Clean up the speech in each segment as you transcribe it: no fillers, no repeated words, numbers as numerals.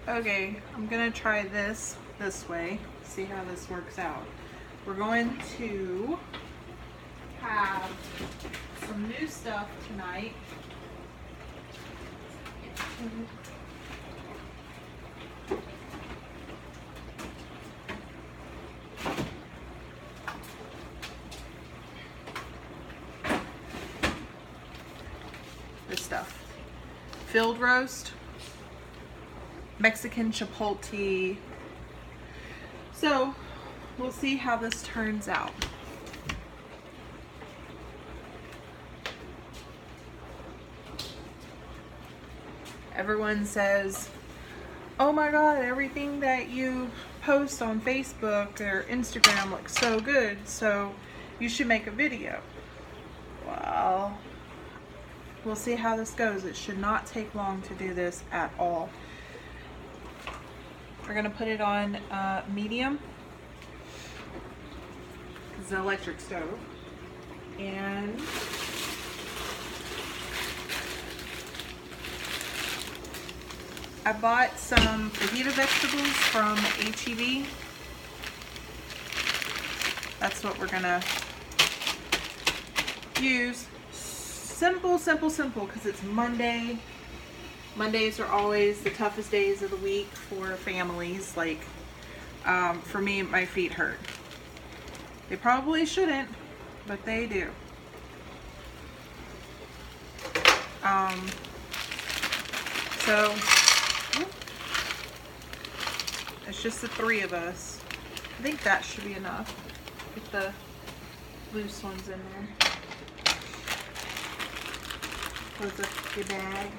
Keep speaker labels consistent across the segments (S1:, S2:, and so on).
S1: Okay, I'm gonna try this way, see how this works out. We're going to have some new stuff tonight. This stuff. Filled roast, Mexican chipotle. So we'll see how this turns out. Everyone says, oh my God, everything that you post on Facebook or Instagram looks so good, so you should make a video. Well, we'll see how this goes. It should not take long to do this at all. We're gonna put it on medium. It's an electric stove. And I bought some fajita vegetables from HEB. That's what we're gonna use. Simple, simple, simple, because it's Monday. Mondays are always the toughest days of the week for families. Like, for me, my feet hurt. They probably shouldn't, but they do. So it's just the three of us. I think that should be enough. Get the loose ones in there. Close up your bag.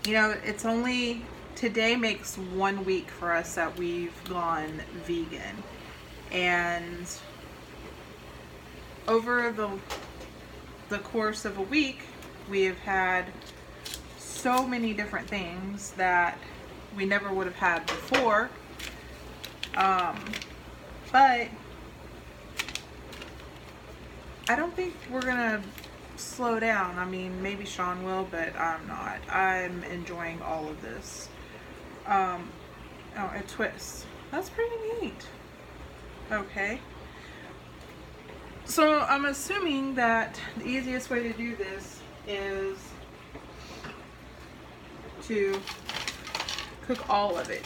S1: You know, it's only, today makes 1 week for us that we've gone vegan. And over the course of a week, we have had so many different things that we never would have had before. But I don't think we're gonna slow down. I mean, maybe Sean will, but I'm not. I'm enjoying all of this. Oh, it twists. That's pretty neat. Okay. So I'm assuming that the easiest way to do this is to cook all of it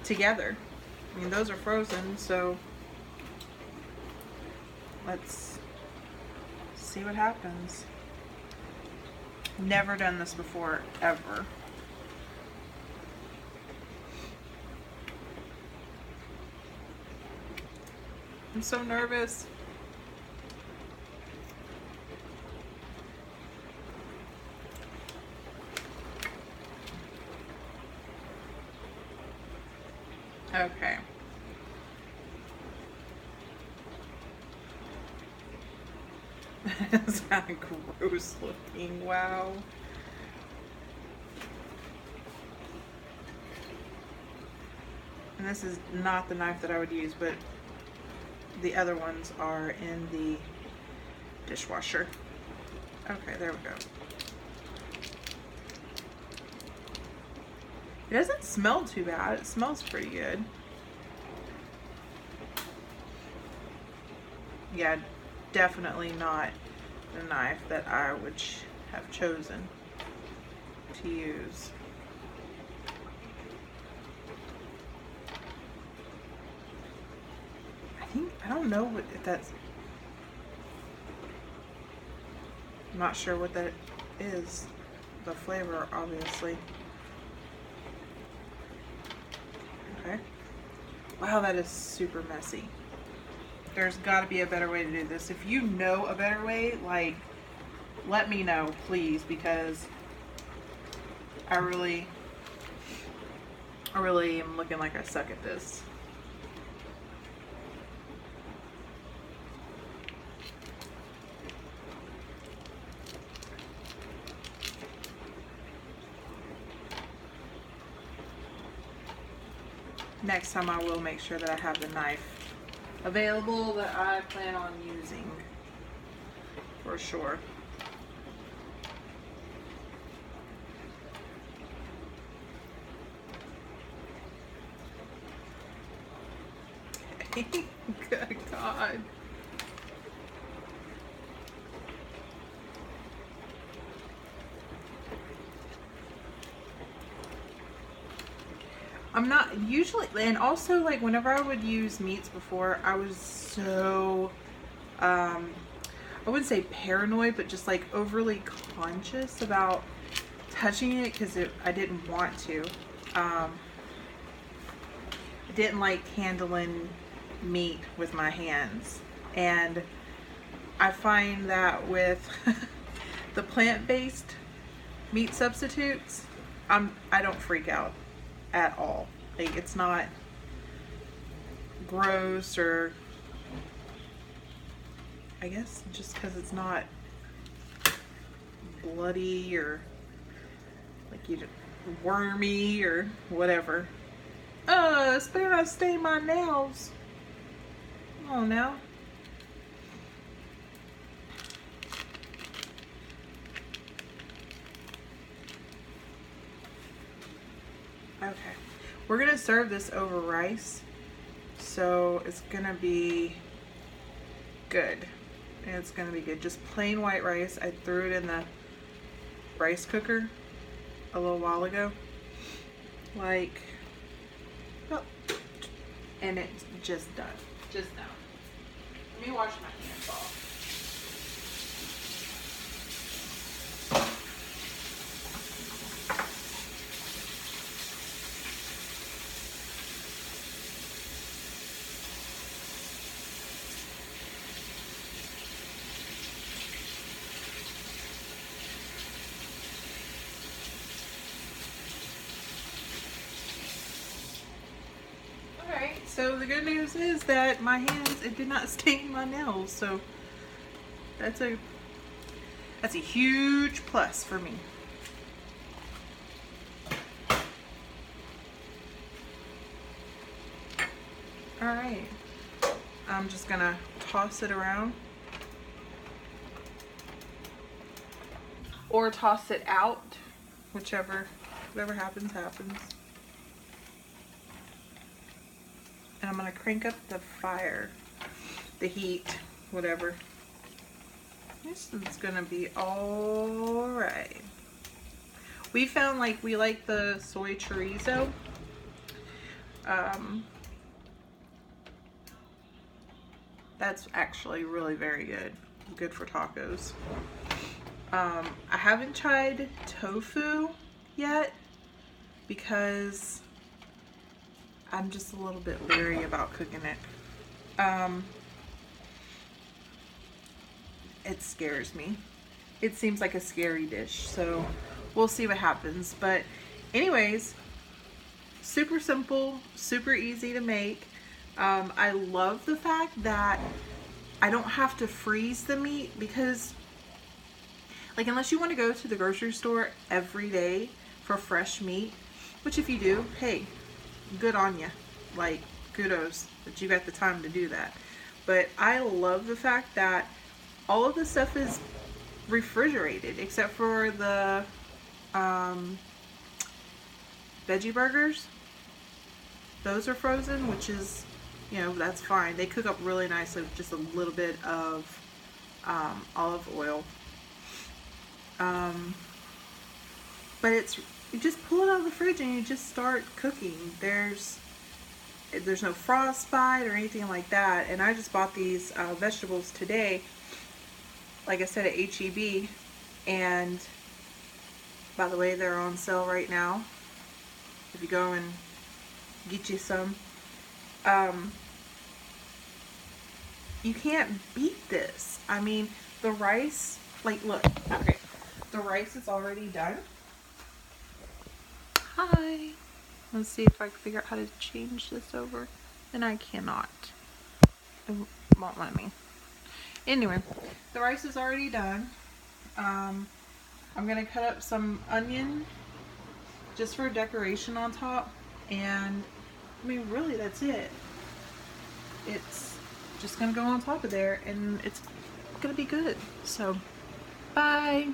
S1: together. I mean, those are frozen, so let's see what happens. Never done this before, ever. I'm so nervous. Okay. It's kind of gross looking. Wow. And this is not the knife that I would use, but the other ones are in the dishwasher. Okay, there we go. It doesn't smell too bad. It smells pretty good. Yeah, definitely not the knife that I would have chosen to use. I don't know if that's, I'm not sure what that is. The flavor, obviously. Okay. Wow, that is super messy. There's got to be a better way to do this. If you know a better way, like, let me know, please, because I really am looking like I suck at this. next time I will make sure that I have the knife available that I plan on using for sure. Good God. I'm not usually, and also like whenever I would use meats before, I was so, I wouldn't say paranoid, but just like overly conscious about touching it because I didn't want to. I didn't like handling meat with my hands, and I find that with the plant-based meat substitutes, I don't freak out at all. Like, it's not gross, or I guess just because it's not bloody or like wormy or whatever. It's better not stain my nails. Oh no. Okay, we're gonna serve this over rice, so it's gonna be good. It's gonna be good. Just plain white rice. I threw it in the rice cooker a little while ago, like, oh, and it's just done. Just now. Let me wash my hands off. So the good news is that my hands, it did not stain my nails, so that's a huge plus for me. All right, I'm just gonna toss it around, or toss it out, whatever happens. And I'm gonna crank up the fire, the heat, whatever. This is gonna be all right. We found like we like the soy chorizo. That's actually really very good. Good for tacos. I haven't tried tofu yet because I'm just a little bit leery about cooking it. It scares me. It seems like a scary dish, so we'll see what happens. But anyways, super simple, super easy to make. I love the fact that I don't have to freeze the meat, because like, unless you want to go to the grocery store every day for fresh meat, which if you do, hey, good on you. Like, kudos that you got the time to do that. But I love the fact that all of the stuff is refrigerated except for the veggie burgers. Those are frozen, which is, you know, that's fine. They cook up really nicely with just a little bit of olive oil. But you just pull it out of the fridge and you just start cooking. There's no frostbite or anything like that. And I just bought these vegetables today, like I said, at HEB. And by the way, they're on sale right now. If you go and get you some, you can't beat this. I mean, the rice, like, look, okay, the rice is already done. Hi. Let's see if I can figure out how to change this over. And I cannot. It won't let me. Anyway, the rice is already done. I'm going to cut up some onion just for decoration on top. And I mean, really, that's it. It's just gonna go on top of there and it's gonna be good. So, bye.